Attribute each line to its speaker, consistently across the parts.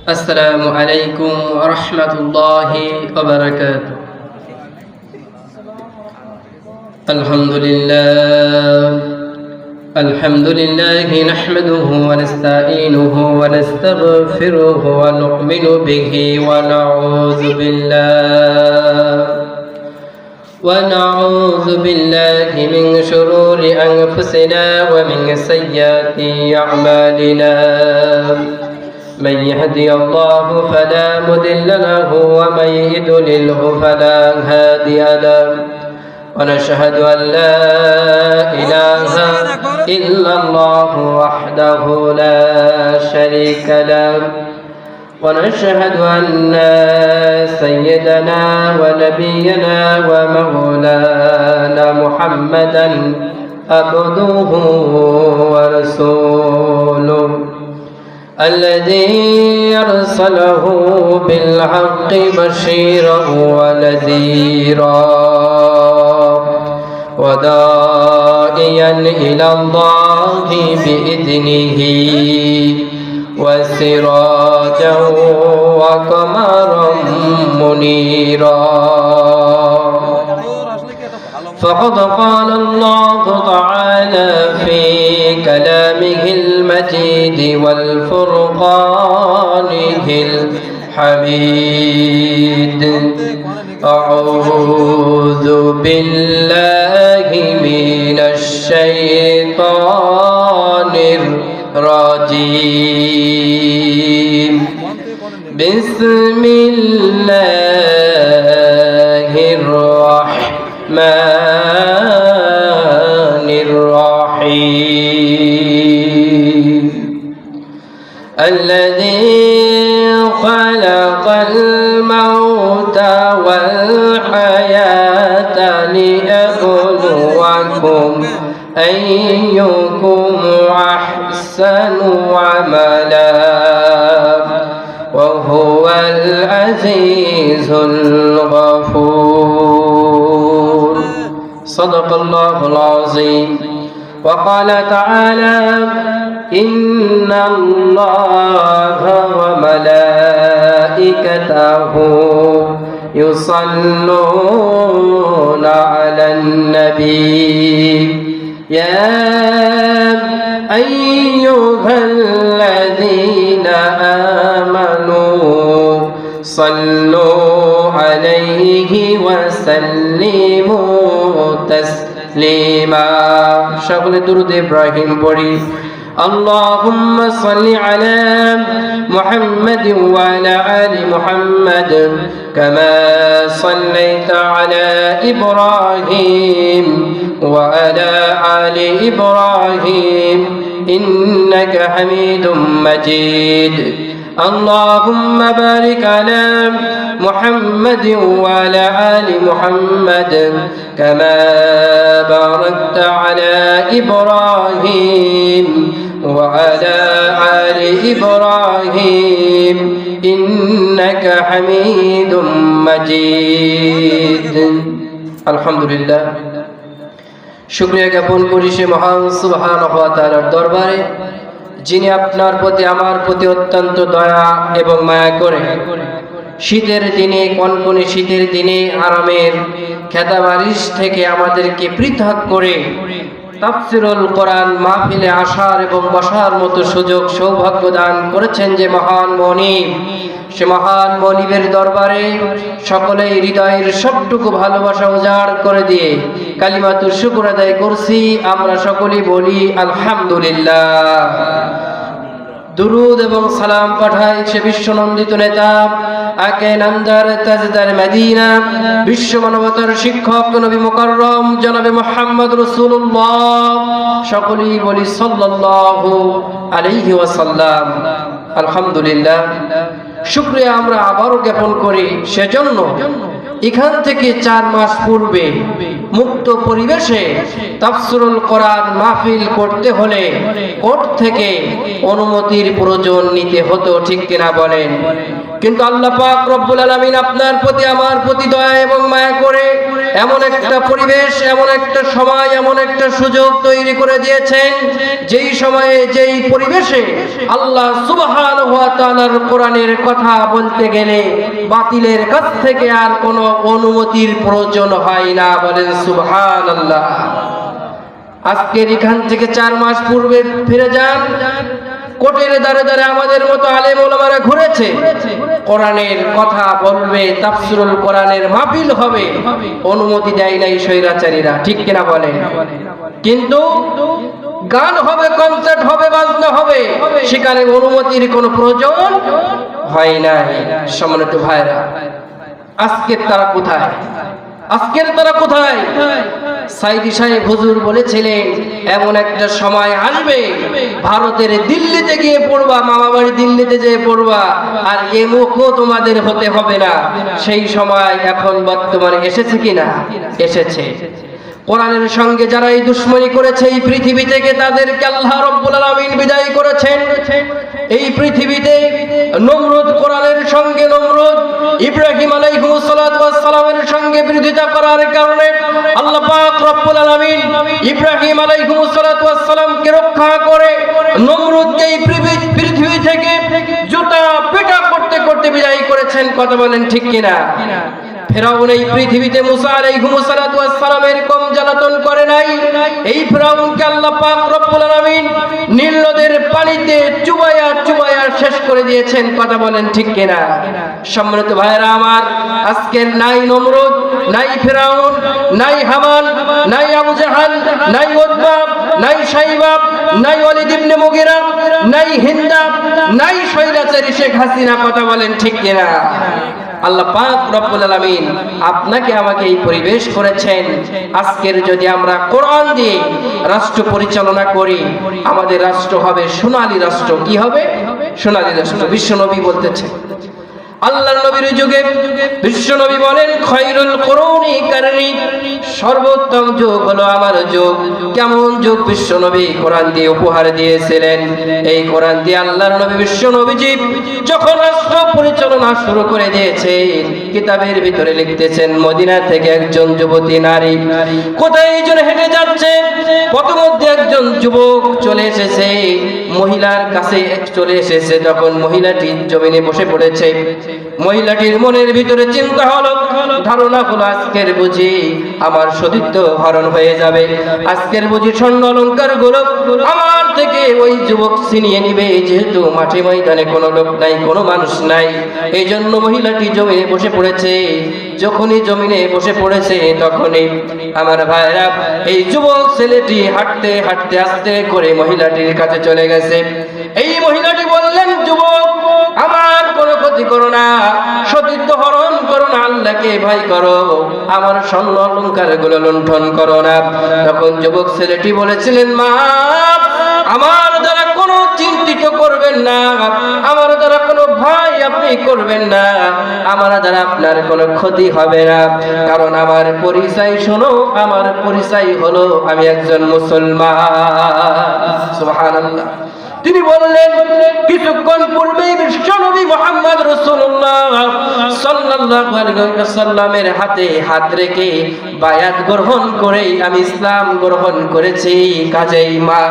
Speaker 1: السلام عليكم ورحمة الله وبركاته. الحمد لله نحمده ونستعينه ونستغفره ونؤمن به ونعوذ بالله من شرور أنفسنا ومن سيئات أعمالنا. من يهدي الله فلا مضل له ومن يضلله فلا هادي له. ونشهد أن لا إله إلا الله وحده لا شريك له. ونشهد أن سيدنا ونبينا ومولانا محمدا عبده ورسوله الذي أرسله بالحق بشيرا ونذيرا وداعيا إلى الله بإذنه وسراجا وقمرا منيرا. فقد قال الله تعالى في كلامه المجيد والفرقانه الحميد: أعوذ بالله من الشيطان الرجيم. بسم الله الرحمن الرحيم. الذي خلق الموت والحياة ليبلوكم أيكم أحسن عملا وهو العزيز الغفور. صدق الله العظيم. وقال تعالى: إن الله وملائكته يصلون على النبي يا أيها الذين آمنوا صلوا عليه وسلموا تسليما. شغل درود إبراهيم بوري. اللهم صل على محمد وعلى آل محمد كما صليت على إبراهيم وعلى آل إبراهيم إنك حميد مجيد. اللهم بارك على محمد وعلى آل محمد كما باركت على إبراهيم وعلى آل إبراهيم إنك حميد مجيد. الحمد لله. শুকরিয়া জ্ঞাপন করি সে মহান সুবহানাহু ওয়া তাআলার দরবারে, যিনি আপনার প্রতি আমার প্রতি অত্যন্ত দয়া এবং মায়া করে শীতের দিনে, কনকনে শীতের দিনে আরামের খেতাবারিশ থেকে আমাদেরকে পৃথক করে তাফসীরুল কোরআন মাহফিলে আসার এবং বসার মতো সুযোগ সৌভাগ্য দান করেছেন যে মহান মনিব, সে মহান মনিবের দরবারে সকলেই হৃদয়ের সবটুকু ভালোবাসা উজাড় করে দিয়ে কালিমাতুর শুকর আদায় করছি। আমরা সকলেই বলি আলহামদুলিল্লাহ। দুরুদ এবং সালাম পাঠাই সে বিশ্বনন্দিত নেতা, আকে নামদার তাজদার মদিনা, বিশ্ব মানবতার শিক্ষক নবী মুকাররম জনাবে মুহাম্মদ রাসূলুল্লাহ। সকলেই বলি সাল্লাল্লাহু আলাইহি ওয়াসাল্লাম। আলহামদুলিল্লাহ। শুকরিয়া আমরা আবারও জ্ঞাপন করি সেজন্য এখান থেকে 4 মাস পূর্বে মুক্ত পরিবেশে তাফসীরুল কোরআন মাহফিল করতে হলে কোর্ট থেকে অনুমতির প্রয়োজন নিতে হতো, ঠিক কিনা বলেন? কিন্তু আল্লাহ পাক রব্বুল আলামিন আপনার প্রতি আমার প্রতি দয়া এবং মায়া করে এমন একটা পরিবেশ, এমন একটা সময়, এমন একটা সুযোগ তৈরি করে দিয়েছেন, যেই সময়ে যেই পরিবেশে আল্লাহ সুবহানাহু ওয়া তাআলার কোরআনের কথা বলতে গেলে বাতিলের কাছ থেকে আর কোনো অনুমতির প্রয়োজন হয় না। বলেন সুবহানাল্লাহ। আজকের এখান থেকে 4 মাস পূর্বে ফিরে যান, কোর্টের দ্বারে দ্বারে আমাদের মতো আলেম ওলামারা ঘুরেছে, কোরআনের কথা বলবে, তাফসীরুল কোরআনের মাহফিল হবে, অনুমতি দেয় নাই স্বৈরাচারীরা, ঠিক কিনা বলেন? কিন্তু গান হবে, কনসার্ট হবে, বাজনা হবে, সেখানে অনুমতির কোনো প্রয়োজন হয় না। সম্মানিত ভাইরা, আজকের তারা কোথায়? আজকের তারা কোথায়? সাইদি সাহেব হুজুর বলেছিলেন এমন একটা সময় আসবে, ভারতের দিল্লিতে গিয়ে পড়বা, মামা বাড়ি দিল্লিতে যেয়ে পড়বা, আর এ মুখও তোমাদের হতে হবে না। সেই সময় এখন বর্তমানে এসেছে কিনা? এসেছে। কোরআনের সঙ্গে যারা এই দুশমনী করেছে এই পৃথিবী থেকে, তাদেরকে আল্লাহ রাব্বুল আলামিন বিদায় করেছেন। এই পৃথিবীতে নমরুদ, কোরআনের সঙ্গে নমরুদ ইব্রাহিম আলাইহিস সালাতু ওয়াস সালামের সঙ্গে বিরোধিতা করার কারণে আল্লাহ পাক রব্বুল আলামিন ইব্রাহিম আলাইহিস সালাতু ওয়াস সালামকে রক্ষা করে নমরুদকে এই পৃথিবী থেকে জুতা পেটা করতে করতে বিদায় করেছেন। কথা বলেন ঠিক কিনা? ফেরাউন এই পৃথিবীতে মুসা আলাইহিস সালাতু ওয়াস সালামের কম জ্বালাতন করে নাই। এই ফেরাউনকে আল্লাহ পাক রব্বুল আলামিন নীল নদের পানিতে চুবায়া চুবায়া শেষ করে দিয়েছেন। কথা বলেন ঠিক কিনা? সম্মানিত ভাইরা আমার, আজকের নাই নমরুদ, নাই ফেরাউন, নাই হামান, নাই আবু জাহাল, নাই উতবা, নাই শাইবা, নাই ওয়ালিদ ইবনে মুগিরা, নাই হিন্দা, নাই স্বৈরাচারী শেখ হাসিনা। কথা বলেন ঠিক কিনা? আল্লাহ পাক রব্বুল আলামিন আপনাকে আমাকে এই পরিবেশ করেছেন। আজকের যদি আমরা কোরআন দিয়ে রাষ্ট্র পরিচালনা করি, আমাদের রাষ্ট্র হবে সোনালী রাষ্ট্র। কি হবে? সোনালী রাষ্ট্র। বিশ্ব নবী বলতেছে, আল্লাহর নবীর যুগে বিশ্ব নবী বলেন, খায়রুল কুরুনি কারনি, সর্বোত্তম যুগ হলো আমার যুগ। কেমন যুগ? বিশ্ব নবী কোরআন দিয়ে উপহার দিয়েছিলেন। এই কোরআন দিয়ে আল্লাহর নবী বিশ্ব নবীজি যখন রাষ্ট্র পরিচালনা শুরু করে দিয়েছেন, কিতাবের ভিতরে লিখতেছেন, মদিনা থেকে একজন যুবতী নারী কোথায় যেন হেঁটে যাচ্ছে, পথমধ্যে একজন যুবক চলে এসেছে, মহিলার কাছে চলে এসেছে। তখন মহিলাটি জমিনে বসে পড়েছে। মহিলাটির মনের ভিতরে চিন্তা হলো, ধারণা হলো, আজকের বুঝি আমার সতীত্ব হরণ হয়ে যাবে, আজকের বুঝি স্বর্ণ অলংকার গুলো আমার থেকে ওই যুবক ছিনিয়ে নিবে, যেহেতু মাঠে ময়দানে কোনো লোক নাই, কোনো মানুষ নাই। এই জন্য মহিলাটি জমিনে বসে পড়েছে। যখনই জমিনে বসে পড়েছে, তখনই আমার ভাইরা এই যুবক ছেলেটি হাঁটতে হাঁটতে আস্তে করে মহিলাটির কাছে চলে গেছে। এই মহিলাটি বললেন, যুবক, আমার কোনো ক্ষতি করো না, সতীত্ব হরণ করো না, আল্লাহকে ভয় করো, আমার স্বর্ণ অলংকার গুলো লুণ্ঠন করো না। তখন যুবক ছেলেটি বলেছিলেন, মা, আমার দ্বারা কোনো চিন্তিত করবেন না, আমার দ্বারা কোনো ভয় আপনি করবেন না, আমার দ্বারা আপনার কোনো ক্ষতি হবে না, কারণ আমার পরিচয় শোনো, আমার পরিচয় হলো আমি একজন মুসলমান। সুবহানাল্লাহ। তিনি বললেন, কিছুক্ষণ পূর্বেই বিশ্বনবী মুহাম্মদ রাসূলুল্লাহ সাল্লাল্লাহু আলাইহি ওয়াসাল্লামের হাতে হাত রেখে বায়াত গ্রহণ করে আমি ইসলাম গ্রহণ করেছি। কাজেই মা,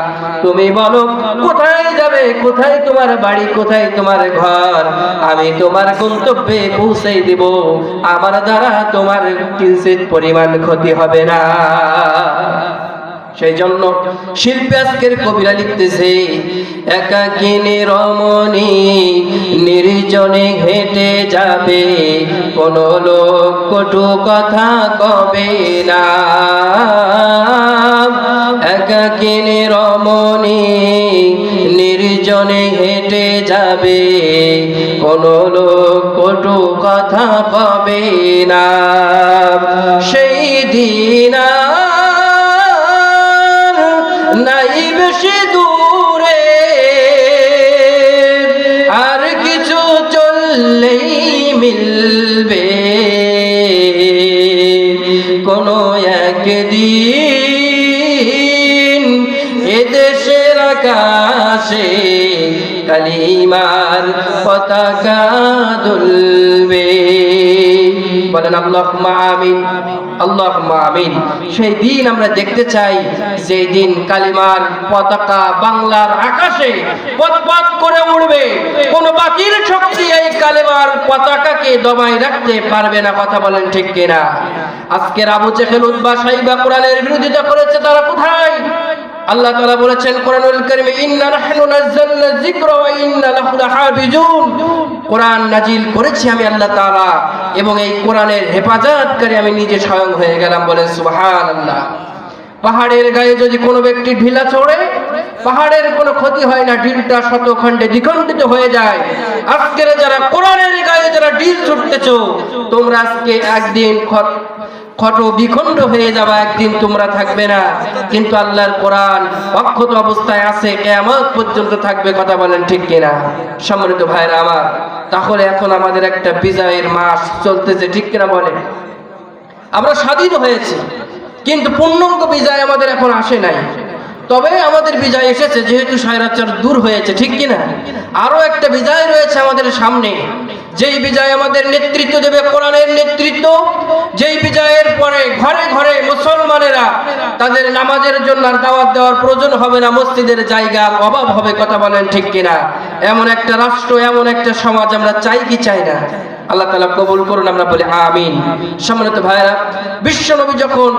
Speaker 1: তুমি বলো কোথায় যাবে, কোথায় তোমার বাড়ি, কোথায় তোমার ঘর, আমি তোমার গন্তব্যে পৌঁছে দিব, আমার দ্বারা তোমার কিঞ্চিত পরিমাণ ক্ষতি হবে না। সেই জন্য শিল্পী আজকের কবিরা লিখতেছে, একাকিনী রমণী নির্জনে হেঁটে যাবে, কোন লোক কটু কথা কবে না। একাকিনী রমণী নির্জনে হেঁটে যাবে, কোন লোক কটু কথা কবে না। সেই দিন নাই বেশি দূরে, আর কিছু চললেই মিলবে, আকাশে কালিমার পতাকা দুলবে। বলেন আল্লাহুম্মা আমিন, আল্লাহুম্মা আমিন। সেই দিন আমরা দেখতে চাই, যেই দিন কালিমার পতাকা বাংলার আকাশে পথ করে উড়বে। কোন বাতিল শক্তি এই কালিমার পতাকাকে দমায় রাখতে পারবে না। কথা বলেন ঠিক কিনা? আজকের আবু জেহেল, উতবা, সাইবা কোরআনের বিরোধিতা করেছে, তারা কোথায়? আল্লাহ তাআলা বলেছেন কোরআনুল কারীমে, ইন্না নাহনু নাযালনা যিকরা ওয়া ইন্না লাহু লাহাফিজুন। কোরআন নাজিল করেছি আমি আল্লাহ তাআলা, এবং এই কোরআনের হেফাজতকারী আমি নিজে স্বয়ং হয়ে গেলাম। বলেন সুবহানাল্লাহ। পাহাড়ের গায়ে যদি কোনো ব্যক্তি ঢিলা চড়ে, পাহাড়ের কোনো ক্ষতি হয় না, ঢিলটা শতখণ্ডে দ্বিখণ্ডিত হয়ে যায়। আজকের যারা কোরআনের গায়ে যারা ঢিল ছুটতেছো, তোমরা আজকে একদিন ক্ষত বিখণ্ড হয়ে যাবে, একদিন তোমরা থাকবে না। কিন্তু আল্লাহর কোরআন অক্ষত অবস্থায় আছে, কিয়ামত পর্যন্ত থাকবে। কথা বলেন ঠিক কিনা? সম্মানিত ভাইরা আমার, তাহলে এখন আমাদের একটা বিজয়ের মাস চলতেছে, ঠিক কিনা বলেন? আমরা স্বাধীন হয়েছি, কিন্তু পূর্ণাঙ্গ বিজয় আমাদের এখন আসে নাই। তবে আমাদের বিজয় এসেছে, যেহেতু স্বৈরাচার দূর হয়েছে, ঠিক কিনা? আরো একটা বিজয় রয়েছে আমাদের সামনে, যেই বিজয় আমাদের নেতৃত্ব দেবে কোরআনের নেতৃত্ব। যেই বিজয়ের পরে ঘরে ঘরে মুসলমানেরা তাদের নামাজের জন্য আর দাওয়াত দেওয়ার প্রয়োজন হবে না, মসজিদের জায়গার অভাব হবে। কথা বলেন ঠিক কিনা? এমন একটা রাষ্ট্র, এমন একটা সমাজ আমরা চাই কি চাই না? আল্লাহ তাআলা কবুল করুন, আমরা বলি আমিন। সম্মানিত ভাইরা, বিশ্বনবী যখন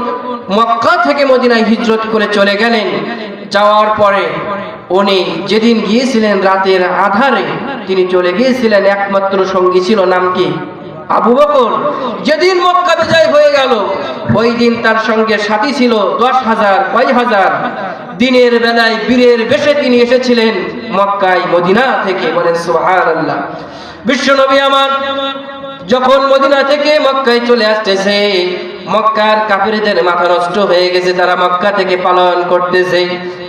Speaker 1: মক্কা থেকে মদিনায় হিজরত করে চলে গেলেন, যাওয়ার পরে উনি যেদিন গিয়েছিলেন রাতের আধারে, তিনি চলে গিয়েছিলেন, একমাত্র সঙ্গী ছিল, নাম কি? আবু বকর। যেদিন মক্কা বিজয় হয়ে গেল, ওই দিন তার সঙ্গে সাথী ছিল 10,000 কয় হাজার। দিনের বেলায় বীরের বেশে তিনি এসেছিলেন মক্কায় মদিনা থেকে। বলেন সুবহানাল্লাহ। বিশ্বনবী আমার যখন মদিনা থেকে মক্কায় চলে আসতেছে, মক্কার কাফিরদের মাথা নষ্ট হয়ে গেছে, তারা মক্কা থেকে পালন করতেছে।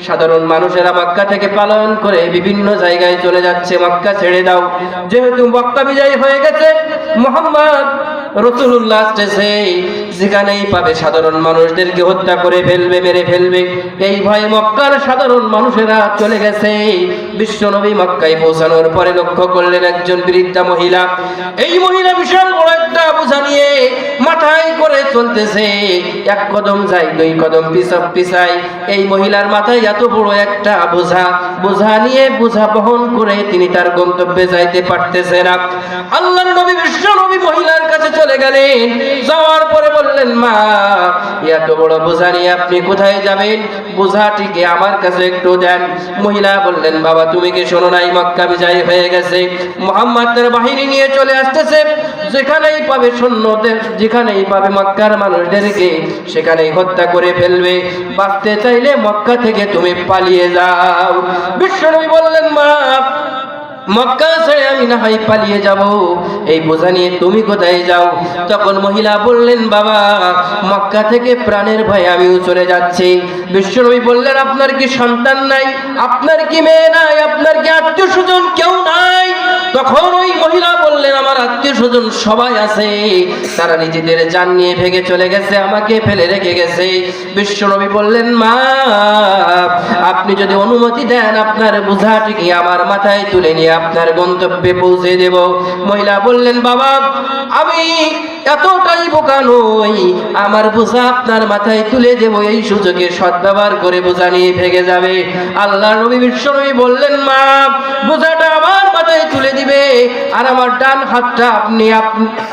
Speaker 1: সাধারণ মানুষেরা মক্কা থেকে পালন করে বিভিন্ন জায়গায় চলে যাচ্ছে, মক্কা ছেড়ে দাও। যেহেতু মক্কা বিজয় হয়ে গেছে, মুহাম্মদ রাসূলুল্লাহ আসতেছে, যেখানেই পাবে সাধারণ মানুষদেরকে হত্যা করে ফেলবে, মেরে ফেলবে। এই ভয়ে মক্কার সাধারণ মানুষেরা চলে গেছে। বিশ্বনবী মক্কায় পৌঁছানোর পরে লক্ষ্য করলেন একজন বৃদ্ধা মহিলা। এই মহিলা বিশাল বড় একটা বোঝা নিয়ে মাথায় করে চলতেছে, এক কদম যায়, দুই কদম পিছায়। এই মহিলার মাথায় এত বড় একটা বোঝা নিয়ে, বোঝা বহন করে তিনি তার গন্তব্যে যাইতে পারতেছে না। আল্লাহর নবী বিশ্বনবী মহিলার কাছে চলে গেলেন। যাওয়ার পরে বললেন, মা, এত বড় বোঝা নিয়ে আপনি কোথায় যাবেন? বোঝাটিকে আমার কাছে একটু দেন। মহিলা বললেন, বাবা, তুমি কি শোনো নাই মক্কা বিজয় হয়ে গেছে, মুহাম্মদ তার বাহিনী নিয়ে চলে আসতেছে, যেখানেই পাবে সৈন্যদের, যেখানেই পাবে মক্কার মানুষদেরকে সেখানেই হত্যা করে ফেলবে। বাঁচতে চাইলে মক্কা থেকে তুমি পালিয়ে যাও। বিশ্বনবী বললেন, মা, মক্কা ছেড়ে আমি না হয় পালিয়ে যাব, এই বোঝা নিয়ে তুমি কোথায় যাও? তখন মহিলা বললেন, বাবা, মক্কা থেকে প্রাণের ভয়ে আমিও চলে যাচ্ছি। বিশ্বনবী বললেন, আপনার কি সন্তান নাই? আপনার কি মেয়ে নাই? আপনার কি আত্মীয় স্বজন কেউ নাই? তখন ওই মহিলা বললেন, আমার আত্মীয় স্বজন সবাই আছে, তারা নিজেদের জান নিয়ে ভেগে চলে গেছে, আমাকে ফেলে রেখে গেছে। বিশ্বনবী বললেন, মা, আপনি যদি অনুমতি দেন, আপনার বোঝাটিকে আমার মাথায় তুলে নিয়ে আপনার গন্তব্যে পৌঁছে দেব। মহিলা বললেন, বাবা, আমি এতটাই বোকা নই, আমার বোঝা আপনার মাথায় তুলে দেব, এই সুযোগে সদ্ব্যবহার করে বোঝা নিয়ে ভেগে যাবে। আল্লাহর নবী বিশ্বনবী বললেন, মা, বোঝাটা আমার মাথায় তুলে দিবে, আর আমার ডান হাতটা আপনি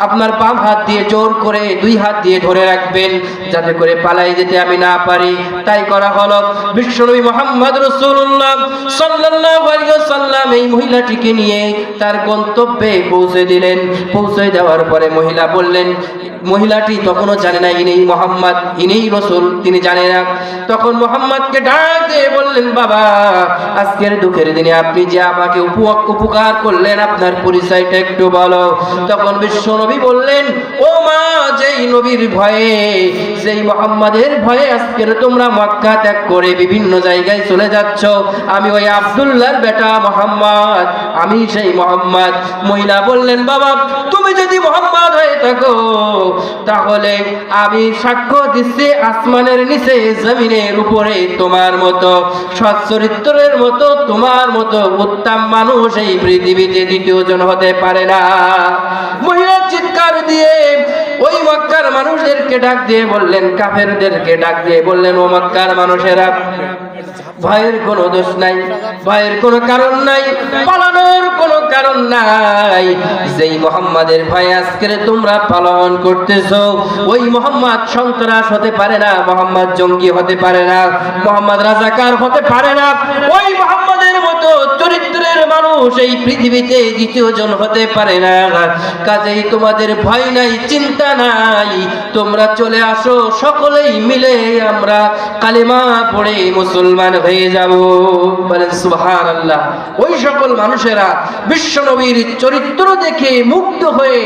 Speaker 1: আপনার বাম হাত দিয়ে জোর করে 2 হাত দিয়ে ধরে রাখবেন, যাতে করে পালাই যেতে আমি না পারি। তাই করা হলো। বিশ্বনবী মুহাম্মদ রাসূলুল্লাহ সাল্লাল্লাহু আলাইহি ওয়াসাল্লাম এই মহিলাটিকে নিয়ে তার গন্তব্যে পৌঁছে দিলেন। পৌঁছে দেওয়ার পরে মহিলা বললেন, মহিলাটি তখনও জানে না ইনি মুহাম্মদ, ইনি রাসূল, তিনি জানে না। তখন মুহাম্মদকে ডাক দিয়ে বললেন, বাবা, আজকের দুঃখের দিনে আপনি যে আমাকে উপকার চিৎকার করলেন, আপনার পরিচয়টা একটু বলো। তখন বিশ্বনবী বললেন, ও মা, যেই নবীর ভয়ে, যেই মুহাম্মাদের ভয়ে আজকে তোমরা মক্কা ত্যাগ করে বিভিন্ন জায়গায় চলে যাচ্ছ, আমি ওই আব্দুল্লাহর বেটা মুহাম্মদ, আমি সেই মুহাম্মদ। মহিলা বললেন, বাবা তুমি যদি মুহাম্মদ হয়ে থাকো তাহলে আমি সাক্ষ্য দিচ্ছি আসমানের নিচে জমিনের উপরে তোমার মতো সৎ চরিত্রের মতো, তোমার মতো উত্তম মানুষ এই পৃথিবীতে দ্বিতীয় জন হতে পারে না। মহিলা চিৎকার দিয়ে ওই মক্কার মানুষদেরকে ডাক দিয়ে বললেন, কাফেরদেরকে ডাক দিয়ে বললেন, ও মক্কার মানুষেরা, ভয়ের কোনো দোষ নাই, ভয়ের কোনো কারণ নাই, পালানোর কোনো কারণ নাই। যেই মুহাম্মাদের ভয়ে আজকে তোমরা পালন করতেছো, ওই মুহাম্মদ সন্ত্রাস হতে পারে না, মুহাম্মদ জঙ্গি হতে পারে না, মুহাম্মদ রাজাকার হতে পারে না, ওই মুহাম্মাদের মতো চরিত্রের মানুষ এই পৃথিবীতে দ্বিতীয় জন হতে পারে না। কাজেই তোমাদের ভয় নাই, চিন্তা নাই, তোমরা চলে আসো, সকলেই মিলে আমরা কালেমা পড়ে মুসলমান হয়ে যাব। বলেন সুবহানাল্লাহ। ওই সকল মানুষেরা বিশ্বনবীর চরিত্র দেখে মুগ্ধ হয়ে